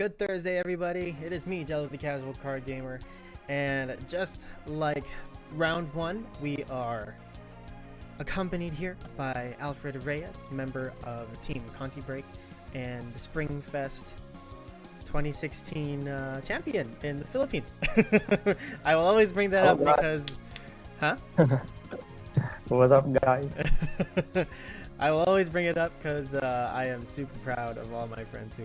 Good Thursday, everybody. It is me, Jello the Casual Card Gamer, and just like round one, we are accompanied here by Alfred Reyes, member of Team Conti Break and Springfest 2016 champion in the Philippines. I will always bring that up because, What's up, guys? I will always bring it up because I am super proud of all my friends who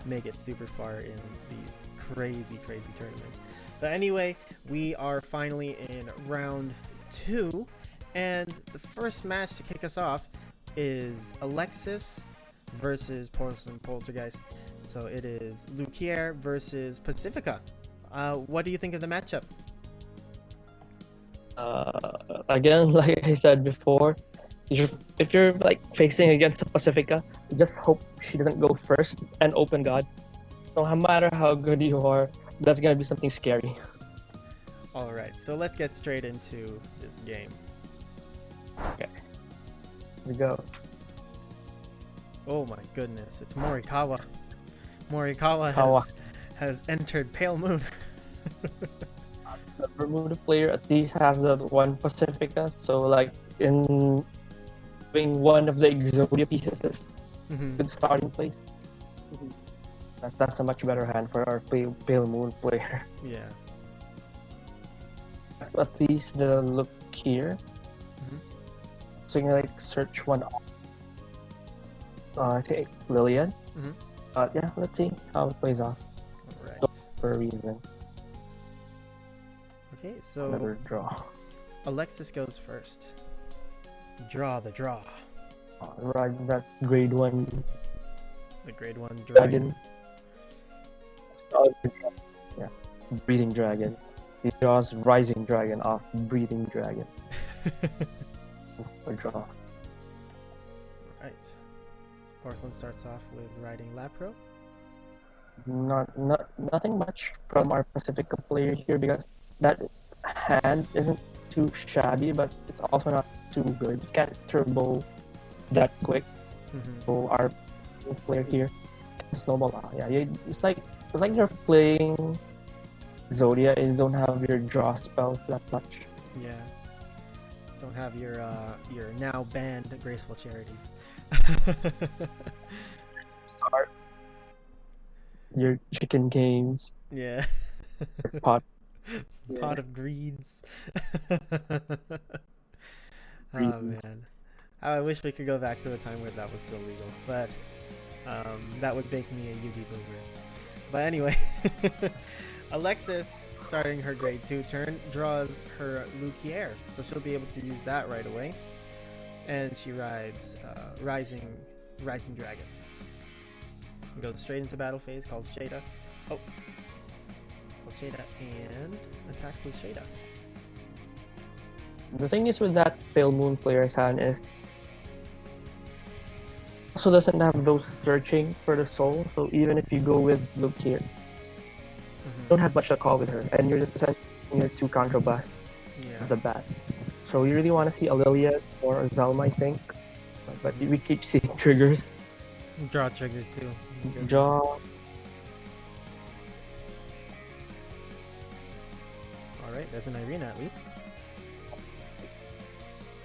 make it super far in these crazy tournaments. But anyway, we are finally in round two, and the first match to kick us off is Aleksis versus PorceLyn Poltergeist. So it is Luquier versus Pacifica. What do you think of the matchup? Again, like I said before, if you're like facing against a Pacifica, just hope she doesn't go first and open God. No matter how good you are, that's gonna be something scary. All right, so let's get straight into this game. Okay, here we go. Oh my goodness, it's Morikawa. Morikawa has entered Pale Moon. The Bermuda player at least has that one Pacifica, so like in being one of the Exodia pieces is good starting place. That's a much better hand for our Pale Moon player. Yeah. At least the look here. So you can like search one. I think Lillian. Yeah, let's see how it plays off. All right. For a reason. Okay, so Another draw. Aleksis goes first. Draw the draw. Right, that grade 1 The grade 1 dragon. Yeah, breeding dragon. He draws rising dragon off breeding dragon. A draw. Alright. PorceLyn starts off with riding Lapro. Nothing much from our Pacifica player here because that hand isn't too shabby, but it's also not too good. You can't turbo that quick. So our player here can snowball out. Yeah, it's like you're playing Zodia and you don't have your draw spells that much. Yeah. Don't have your now banned Graceful Charities. Start your chicken games. Yeah. Your pot. Pot of greeds. Oh man, I wish we could go back to a time where that was still legal, but that would make me a Yugi boomer. But anyway, Aleksis, starting her grade 2 turn, draws her Luquier, so she'll be able to use that right away, and she rides Rising Dragon. Goes straight into battle phase, calls Shada. Oh. Shada and attacks with Shada. The thing is with that Pale Moon player's hand is also doesn't have those searching for the soul, so even if you go with Luquier, you don't have much to call with her, and you're just sending your 2 contrablast at the bat. So you really want to see a Lilia or a Zelma, I think, but we keep seeing triggers. Draw triggers too. Draw. Alright, there's an Irina at least.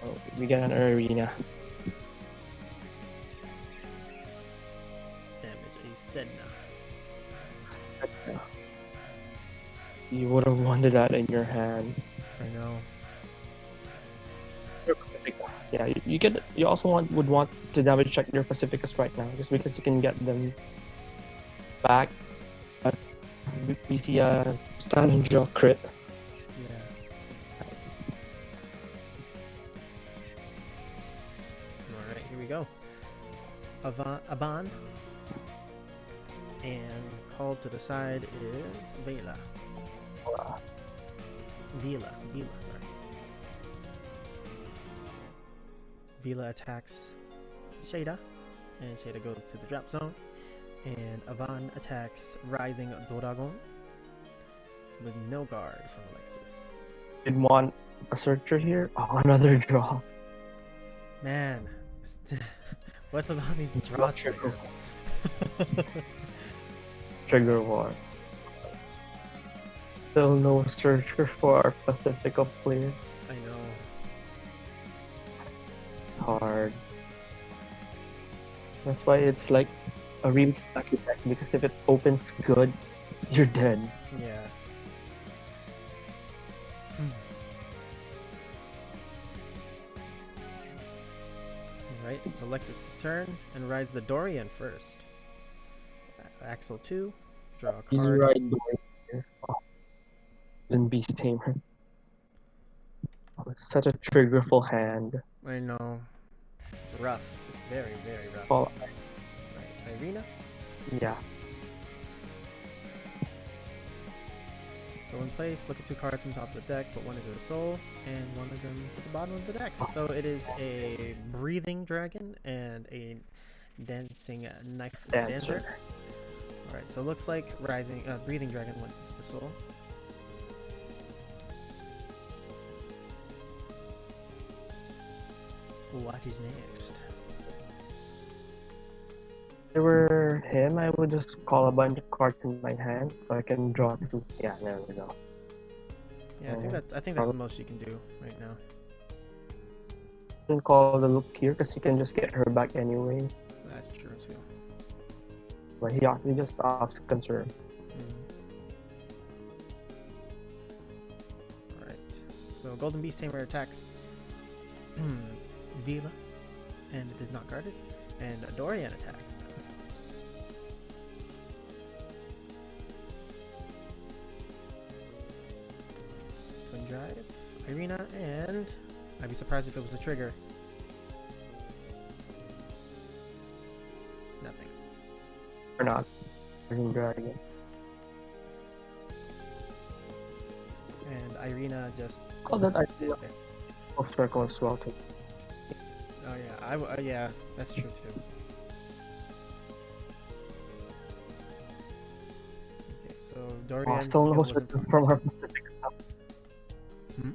Oh, we get an Arena. Damage a Sedna. You would have wanted that in your hand. I know. Yeah, you also would want to damage check your Pacificas right now, just because you can get them back. But we see a stand and draw crit. Alright, here we go. Aban. And called to the side is Vela. Vela, sorry. Vela attacks Shada, and Shada goes to the drop zone. And Aban attacks Rising Doragon with no guard from Aleksis. Didn't want a searcher here. Oh, another draw. Man, what's with all these draw triggers? trigger war. Still no searcher for our Pacifica player. I know. It's hard. That's why it's like a real stacky deck, because if it opens good, you're dead. Yeah. Alright, it's Alexis's turn, and rides the Dorian first. Axel 2, draw a You card. ride Dorian here. Oh. Then Beast Tamer. Oh, it's such a triggerful hand. I know. It's rough. It's very, very rough. Oh, Right, Irina. yeah. So in place, look at 2 cards from the top of the deck, put one into the soul, and one of them to the bottom of the deck. So it is a breathing dragon and a dancing knife dancer. Alright, so it looks like breathing dragon went with the soul. What is next? If it were him, I would just call a bunch of cards in my hand so I can draw 2. Yeah, there we go. Yeah, I think that's the most you can do right now. You can call the Luquier because you can just get her back anyway. That's true too. But he actually just opts to conserve. Alright, so Golden Beast Tamer attacks Viva, and it is not guarded, and Dorian attacks now. Twin Drive, Irina, and I'd be surprised if it was a trigger. Nothing. Or not. Green Dragon. And Irina just Oh, that stands idea there. of circle as well too. Oh yeah, yeah, that's true too. Okay, so Dorian's Still skill no wasn't circle focused. from our Pacifica. Hmm?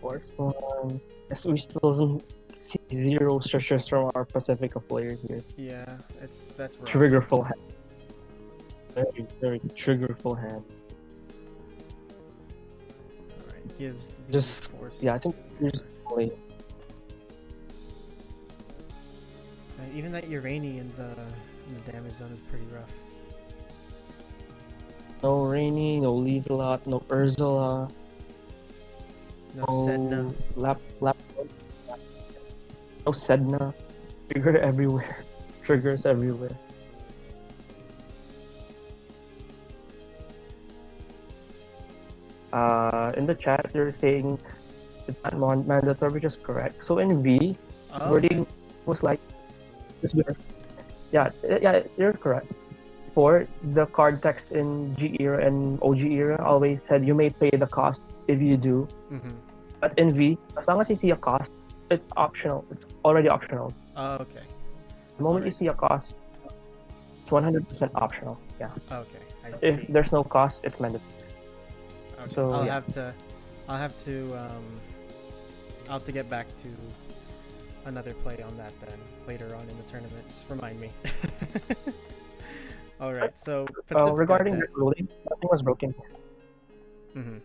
PorceLyn. Yes, we still don't see 0 searches from our Pacifica player here. Yeah, that's rough. Triggerful hand. Very, very triggerful hand. Alright, gives the Just- force. Yeah, I think to- you're just only Right, even that Urani in the damage zone is pretty rough. no Rainy, no Levelot, no Ursula, No Sedna. Lap, no Sedna. Trigger everywhere. Triggers everywhere. In the chat, they're saying it's not mandatory, which is correct. So in V, Oh, wording was like, yeah, you're correct. For the card text in G era and OG era always said you may pay the cost if you do. mm-hmm. But in V, as long as you see a cost, it's optional. It's already optional. Oh, okay. The moment Alright. you see a cost, it's 100% optional. Yeah. Okay, I see. If there's no cost, it's mandatory. Okay. so, I'll yeah. have to get back to another play on that then later on in the tournament. Just remind me. All right. So Pacifica Regarding the attacks. ruling, nothing was broken. Mhm.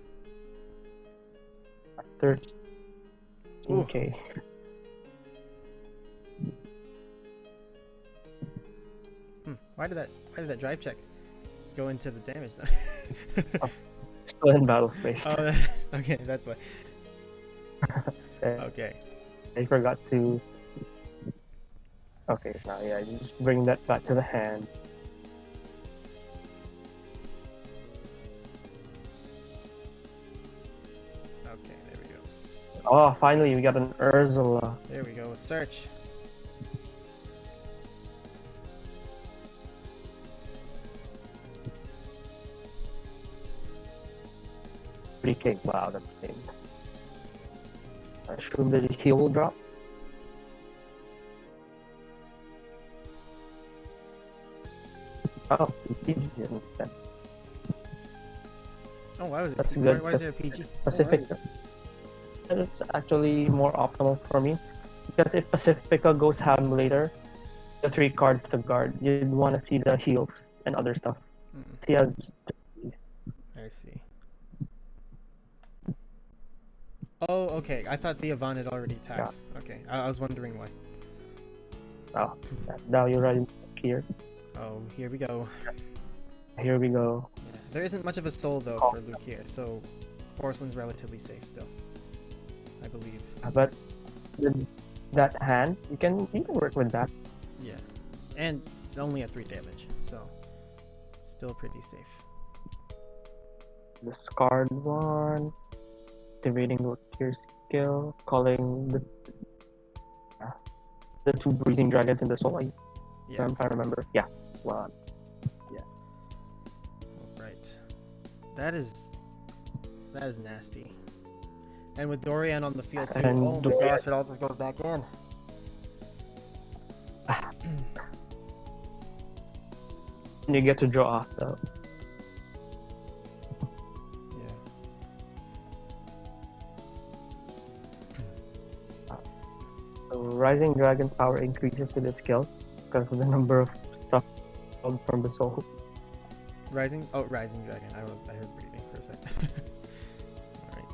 13K. Why did that drive check go into the damage zone? Still in battle space. Oh, okay, that's why. Okay. I forgot to. Okay, now yeah, you just bring that back to the hand. Okay, there we go. Oh, finally we got an Ursula. There we go. Search. $3K. Wow, that's insane. I assume that he will drop. Oh, he didn't. Oh, why was it? That's Why, good. why is there a PG? Pacifica. And it's actually more optimal for me because if Pacifica goes ham later, the 3 cards to guard, you'd want to see the heals and other stuff. Mm, He has. I see. Oh, okay. I thought the Yvonne had already attacked. Okay, I was wondering why. Oh, now you're right here. Oh, here we go. Here we go. Yeah. There isn't much of a soul though for Luquier, so PorceLyn's relatively safe still, I believe. But with that hand, you can work with that. Yeah, and only at 3 damage, so still pretty safe. Discard one. Activating Luquier's skill, calling the 2 breathing dragons in the soul. Yeah. If I remember. Yeah. One. Right. That is nasty. And with Dorian on the field too. And oh my gosh, it all just goes back in. And you get to draw off though. So Rising Dragon's power increases with its skill because of the number of stuff from the soul. Rising Dragon. I heard breathing for a second. Alright.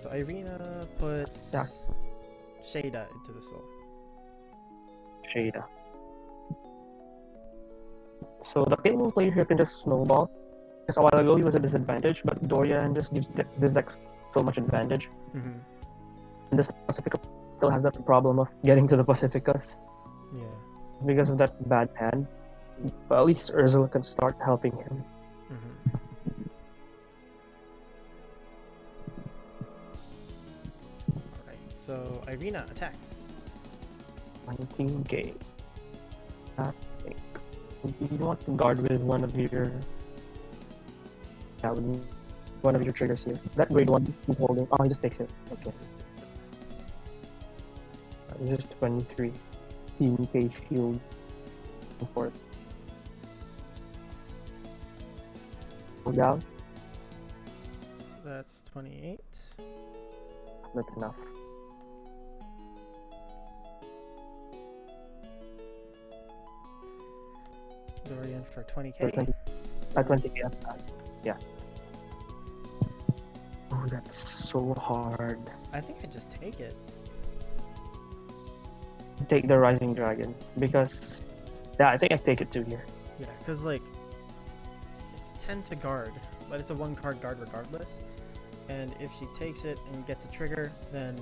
So Irina puts Shada into the soul. Shada. So the payload player here can just snowball. Because a while ago he was at disadvantage, but Dorian just gives this deck so much advantage. Mm-hmm. And this Pacifica still has that problem of getting to the Pacificas. Yeah. Because of that bad hand. But at least Ursula can start helping him. Mm-hmm. Alright, so Irina attacks. 19k. I think. You want to guard with one of your... Yeah, with one of your triggers here. That grade 1 he's holding. Oh, he just takes it. Okay. Just takes it. This is 23. 15k shield. For it. Go down. So that's 28. That's enough. Dorian for 20k. 20k. Yeah. Oh, that's so hard. I think I just take it. Take the Rising Dragon because I think I take it too here. Yeah, because like it's 10 to guard, but it's a 1-card guard regardless. And if she takes it and gets a trigger, then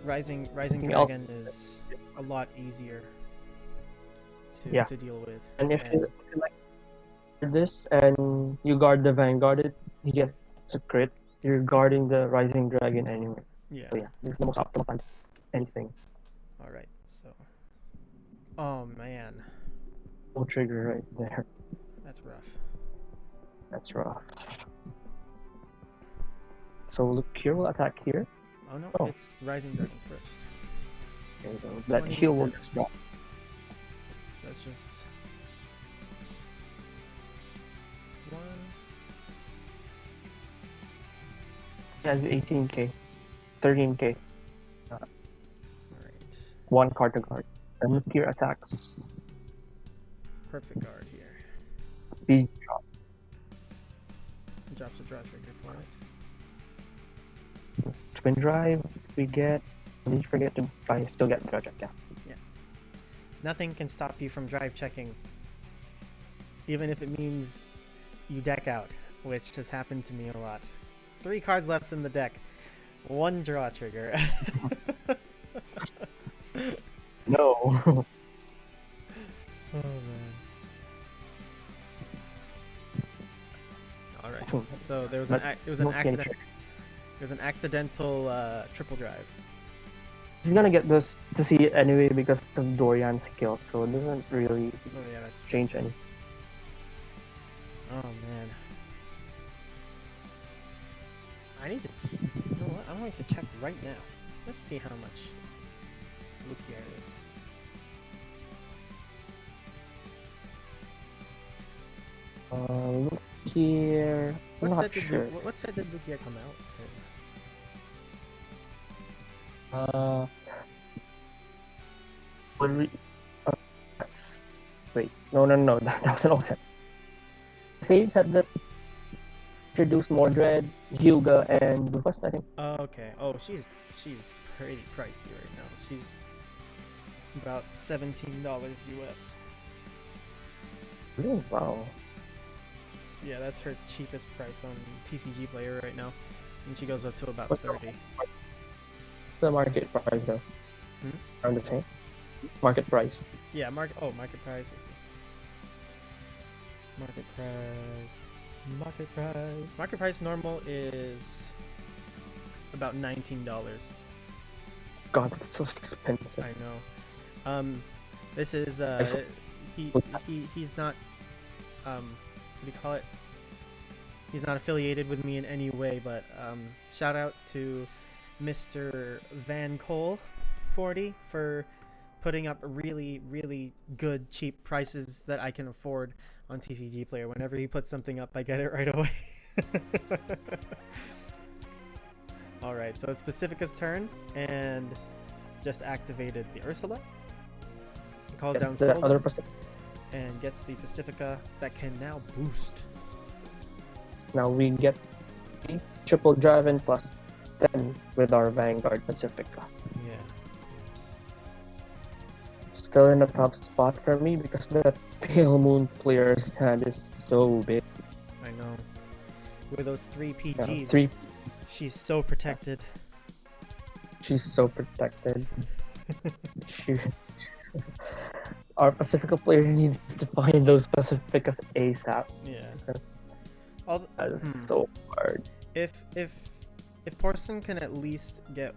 Rising Dragon is a lot easier to deal with. And if you like this and you guard the Vanguard, you get a crit. You're guarding the Rising Dragon anyway. Yeah. So yeah, this is the most optimal time. Anything. Alright, so. Oh man. No trigger right there. That's rough. That's rough. So Luquier will attack here. Oh no, it's Rising Dragon first. Okay, So that heal will 27. just drop. So that's just 1. He has 18k. 13k. Alright. 1 card to guard. And Luquier attacks. Perfect guard here. Speed drop. Drops a draw trigger for it. Twin drive, we get. Please forget to still get draw check. Yeah. Nothing can stop you from drive checking. Even if it means you deck out, which has happened to me a lot. 3 cards left in the deck. 1 draw trigger. No. Oh man. All right. So there was an accident. There was an accidental triple drive. He's gonna get this to see it anyway because of Dorian's skill, so it doesn't really Oh yeah, that's true. change anything. Oh man. I need to. You know what? I'm going to check right now. Let's see how much Luquier is. Luquier. What Not set did sure. what set did Luquier come out? When we Wait, no, that was an old set. Same set that introduced Mordred, Hyuga, and Rufus, I think. Oh, okay. Oh, she's pretty pricey right now. She's about $17 US. Oh, wow. Yeah, that's her cheapest price on TCG Player right now, and she goes up to about What's 30. the market price though? Around the same? Market price. Yeah, market price. Let's see. Market price normal is about $19. God, that's so expensive. I know. This is he's not what do you call it? He's not affiliated with me in any way, but shout out to Mr. Van Cole 40 for putting up really, really good, cheap prices that I can afford on TCG Player. Whenever he puts something up, I get it right away. Alright, so it's Pacifica's turn, and just activated the Ursula. It calls down Solda, and gets the Pacifica that can now boost. Now we get the triple drive-in plus 10 with our Vanguard Pacifica. Yeah. Still in the top spot for me because the Pale Moon player's hand is so big. I know. With those 3 PGs, Yeah, she's so protected. she's so protected. she, our Pacifica player needs to find those Pacificas ASAP. Yeah. That is so hard. If PorceLyn can at least get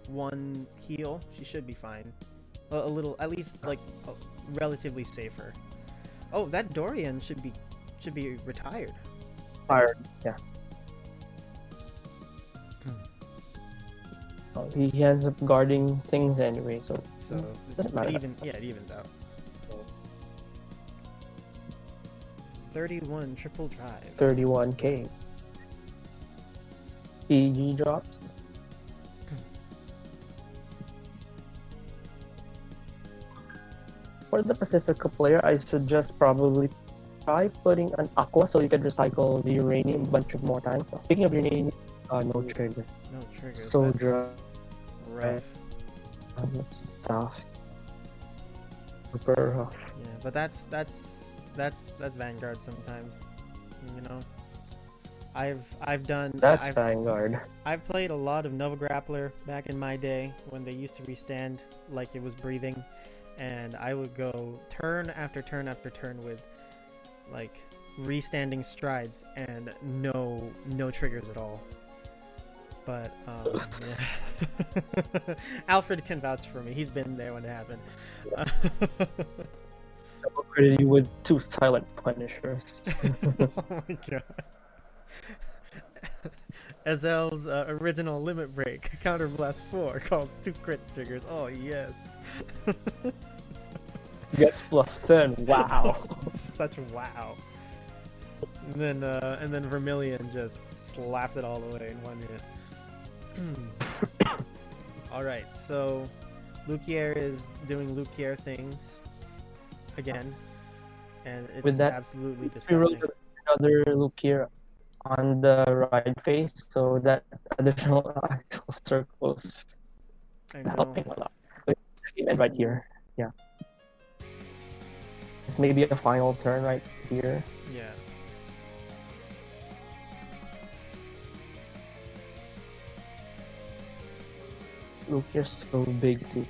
1 heal, she should be fine. A little, at least like relatively safer. Oh, that Dorian should be retired. Fired, yeah. Oh, he ends up guarding things anyway, so doesn't matter. It evens out. 31 triple drive. 31k. PG drops. For the Pacifica player, I suggest probably try putting an aqua so you can recycle the uranium a bunch of more times. Speaking of uranium, no triggers. No triggers. So That's rough. That's tough. Super rough. Yeah, but that's Vanguard sometimes. You know, That's Vanguard. I've played a lot of Nova Grappler back in my day when they used to restand like it was breathing, and I would go turn after turn after turn with like restanding strides and no triggers at all. But yeah. Alfred can vouch for me. He's been there when it happened. Double credit you with 2 silent punishers. Oh my god. Ezel's original limit break counter blast 4 called 2 crit triggers. Oh yes. Gets plus 10. Wow. Such a wow. And then Vermilion just slaps it all the way in 1 hit. Alright, so Luquier is doing Luquier things again, and it's With that, absolutely we disgusting. rolled another Luquier on the right face, so that additional actual circles I know. helping a lot. And right here, yeah. This may be a final turn right here. Yeah. Luquier's so big too.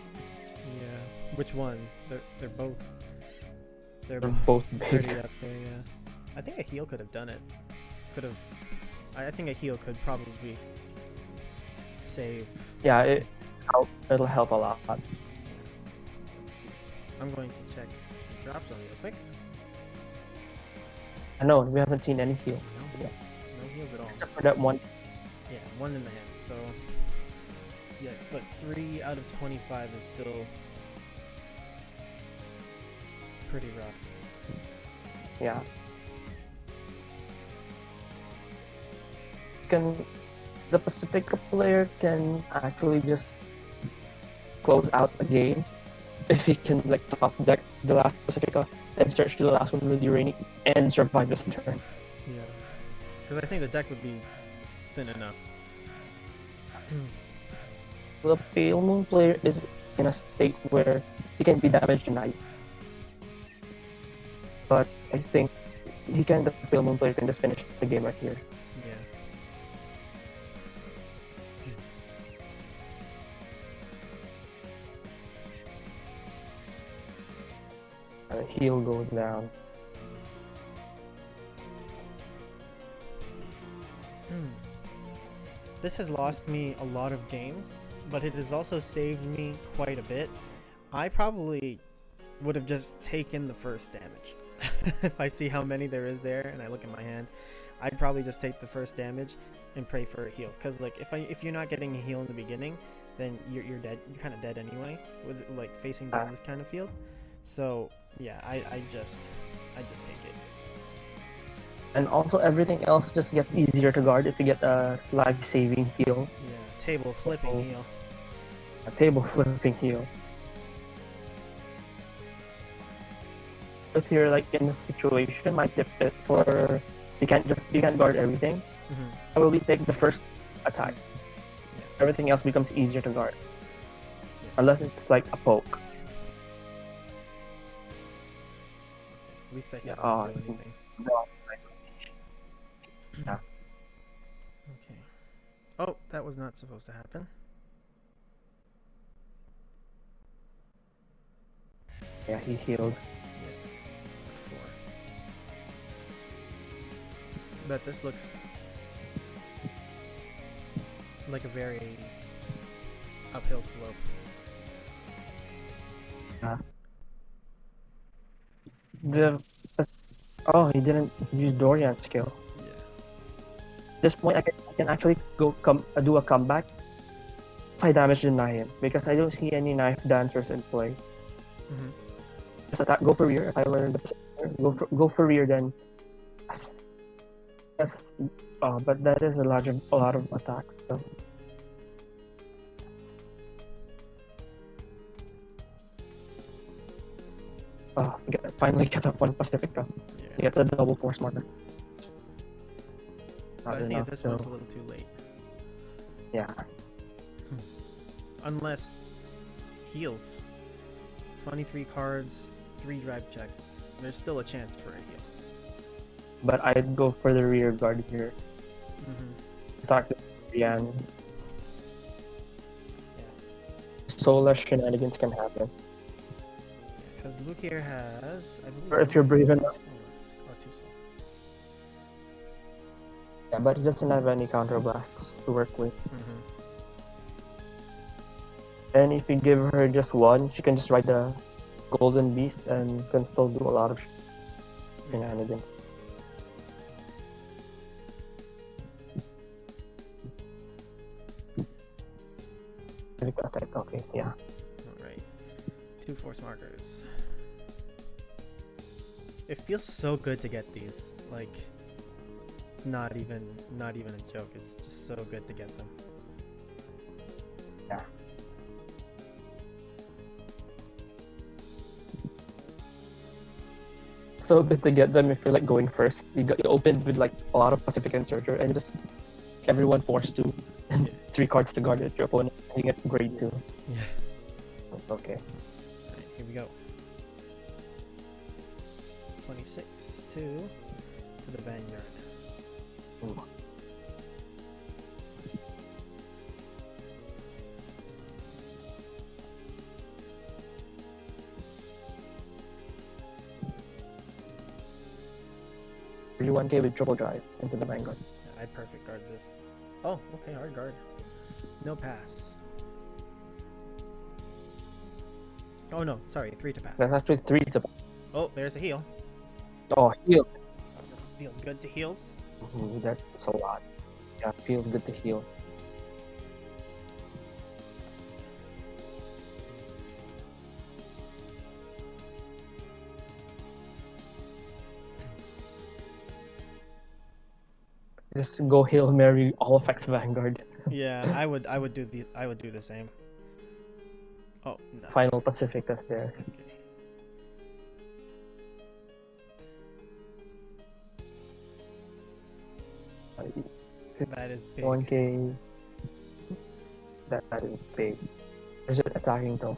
Yeah. Which one? They're both. They're Both big. pretty up there. Yeah. I think a heal could have done it. I think a heal could probably save. Yeah, it'll help a lot. Let's see. I'm going to check the drop zone real quick. I know we haven't seen any heal. No heals. No heals at all. Except for that one. Yeah, 1 in the hand. So, yikes. But 3 out of 25 is still pretty rough. Yeah. The Pacifica player can actually just close out the game if he can like top deck the last Pacifica and search to the last one with Uranic and survive this turn. Yeah. Because I think the deck would be thin enough. The Pale Moon player is in a state where he can be damaged tonight. But I think the Pale Moon player can just finish the game right here. Yeah. Heal goes down. This has lost me a lot of games, but it has also saved me quite a bit. I probably would have just taken the first damage. If I see how many there is there and I look at my hand, I'd probably just take the first damage and pray for a heal. Because like if you're not getting a heal in the beginning, then you're dead. You're kind of dead anyway with like facing down this kind of field. So yeah, I just take it. And also everything else just gets easier to guard if you get a life-saving heal. Yeah, table flipping heal. A table flipping heal. If you're like in a situation, my tip is for you can't guard everything. Probably take the first attack. Yeah. Everything else becomes easier to guard. Yeah. Unless it's like a poke. Okay. At least I can't do anything. Yeah. Okay. Oh, that was not supposed to happen. Yeah, he healed. Yeah. 4. But this looks like a very uphill slope. He didn't use Dorian's skill. At this point, I can actually do a comeback. High damage deny him because I don't see any knife dancers in play. Just attack, go for rear. If I learn the go for rear, then but that is a lot of attacks. So. Finally get up one Pacifica. Yeah. Get a double force marker. But I think at this point it's a little too late. Yeah. Unless heals. 23 cards, 3 drive checks. There's still a chance for a heal. But I'd go for the rear guard here. Attack the Brian. Yeah. So less shenanigans can happen. Because Luquier has, I believe, Or if you're brave enough. Or 2 soul. Yeah, but he doesn't have any counter blasts to work with. And if you give her just one, she can just ride the Golden Beast and can still do a lot of shenanigans. Attack, okay, yeah. Alright. 2 force markers. It feels so good to get these. Like, not even a joke. It's just so good to get them. Yeah. So good to get them if you're like going first. You opened with like a lot of Pacific and Searcher and just everyone forced to and 3 cards to guard it. Your opponent and you get grade 2. Yeah. Okay. Alright, here we go. 26 to the Vanguard. Ooh. You 1k with triple drive into the Vanguard. Yeah, I'd perfect guard this. Oh, okay, hard guard. No pass. Oh no, sorry, 3 to pass. That's actually 3 to pass. Oh, there's a heal. Oh, heal. Feels good to heals. That's a lot. Yeah, feels good to heal. Just go Hail Mary all effects Vanguard. Yeah, I would do the same. Oh, no. final Pacificas there. Okay. That is big. 1K. That is big. Is it attacking though?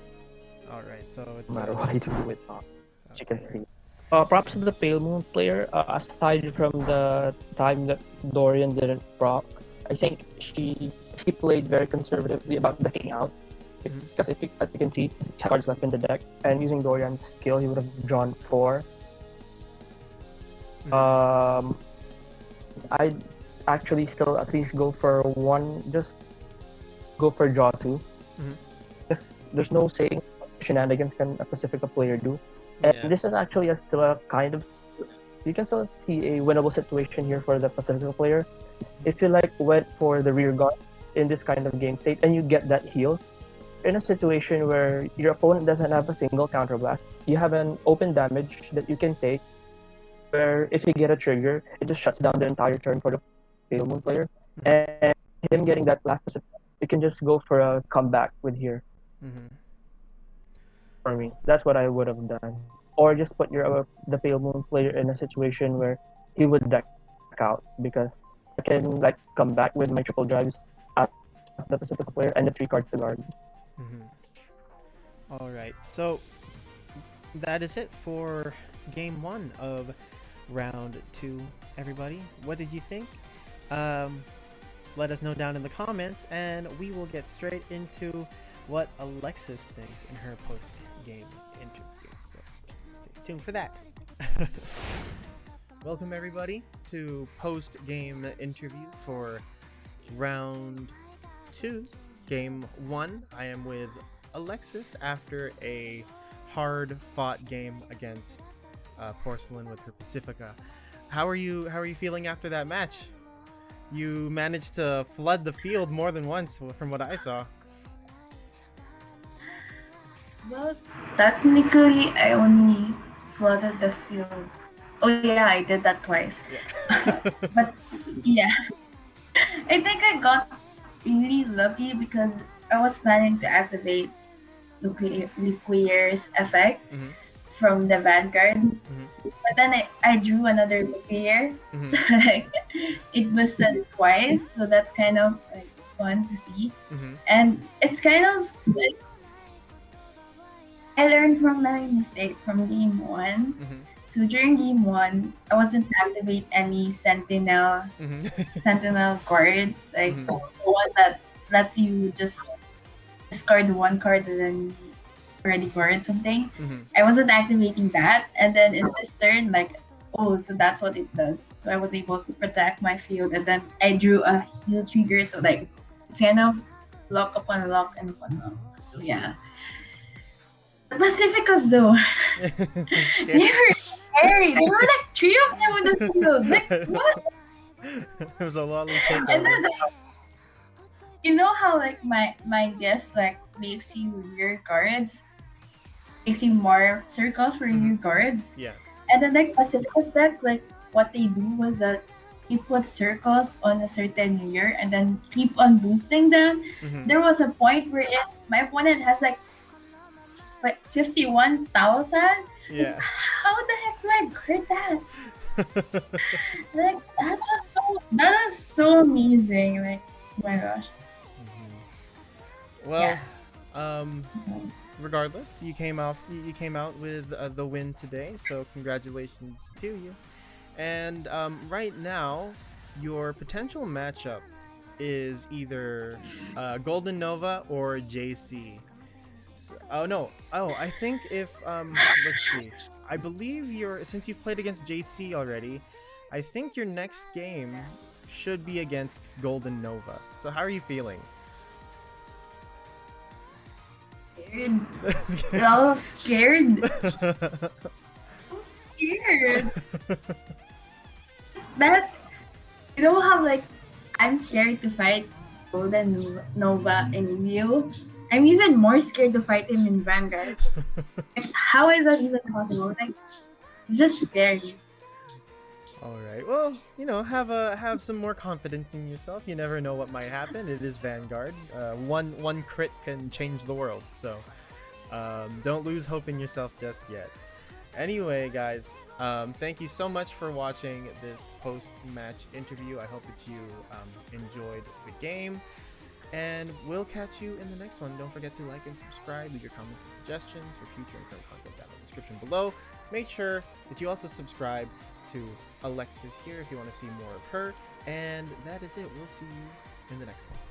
Alright, so it's... No matter what you do with you can okay. see. Props to the Pale Moon player. Aside from the time that Dorian didn't proc, I think he played very conservatively about decking out. Because as you can see, he had cards left in the deck, and using Dorian's skill, he would have drawn 4. I'd actually still at least go for one. Just go for draw 2. There's no saying what shenanigans can a Pacifica player do. And this is actually still a kind of... You can still see a winnable situation here for the Pacifica player. If you went for the rear guard in this kind of game state and you get that heal, in a situation where your opponent doesn't have a single counterblast, you have an open damage that you can take, where if you get a trigger, it just shuts down the entire turn for the Pale Moon player. And him getting that last Pacifica, you can just go for a comeback with here. For me, that's what I would have done. Or just put the Pale Moon player in a situation where he would deck out, because I can come back with my triple drives at the Pacifica player and the 3 cards to guard. Alright, so that is it for game 1 of round 2, everybody. What did you think? Let us know down in the comments, and we will get straight into what Alexis thinks in her post-game interview. So stay tuned for that. Welcome everybody to post-game interview for round 2, game 1. I am with Alexis after a hard-fought game against PorceLyn with her Pacifica. How are you feeling after that match? You managed to flood the field more than once, from what I saw. Well, technically, I only flooded the field. Oh yeah, I did that twice. Yeah. But yeah, I think I got really lucky because I was planning to activate Luquier's effect from the Vanguard. But then I drew another Luquier, so it was sent twice. So that's kind of fun to see, and it's kind of I learned from my mistake from game 1. So during game 1, I wasn't activate any sentinel guard, the one that lets you just discard 1 card and then already guard something. I wasn't activating that, and then in this turn, so that's what it does. So I was able to protect my field, and then I drew a heal trigger. So it's kind of lock upon lock and upon lock. So yeah. Pacificas though, they were scary. There were 3 of them in the field. What? There was a lot of takeover. And then you know how my gift makes you rear guards, makes you more circles for your guards. Yeah. And then Pacifica's deck, what they do was that you put circles on a certain rear and then keep on boosting them. There was a point where my opponent has 51,000. Yeah. How the heck do I guard that? that was so amazing. Oh my gosh. Well, So, regardless, you came out with the win today, so congratulations to you. And right now, your potential matchup is either Golden Nova or JC. I think if let's see. I believe since you've played against JC already, I think your next game should be against Golden Nova. So how are you feeling? scared. I'm scared. I'm scared. That you know how I'm scared to fight Golden Nova in Rio. I'm even more scared to fight him in Vanguard. How is that even possible? It's just scary. All right. Well, have some more confidence in yourself. You never know what might happen. It is Vanguard. One crit can change the world. So, Don't lose hope in yourself just yet. Anyway, guys, thank you so much for watching this post-match interview. I hope that you enjoyed the game, and we'll catch you in the next one. Don't forget to like and subscribe. Leave your comments and suggestions for future and current content down in the description below. Make sure that you also subscribe to Alexis here if you want to see more of her. And that is it. We'll see you in the next one.